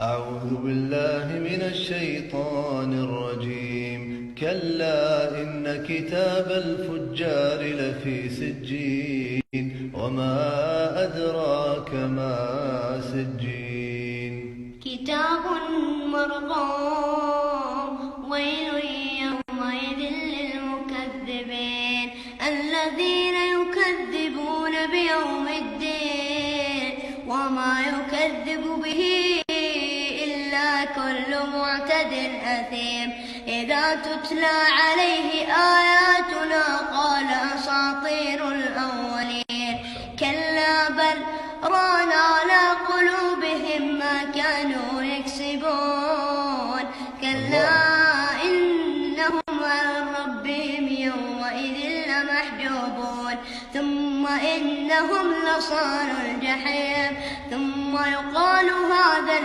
أعوذ بالله من الشيطان الرجيم. كلا إن كتاب الفجار لفي سجين وما أدراك ما سجين كتاب مرقوم ويل يومئذ للمكذبين الذين يكذبون بيوم الدين وما يكذب به إلا كل معتد أثيم إذا تتلى عليه آياتنا قال أساطير الأولين كلا بل ران على قلوبهم ما كانوا يكسبون كلا إنهم عن ربهم يومئذ لمحجوبون ثم إنهم لصالوا الجحيم ثم يقال هذا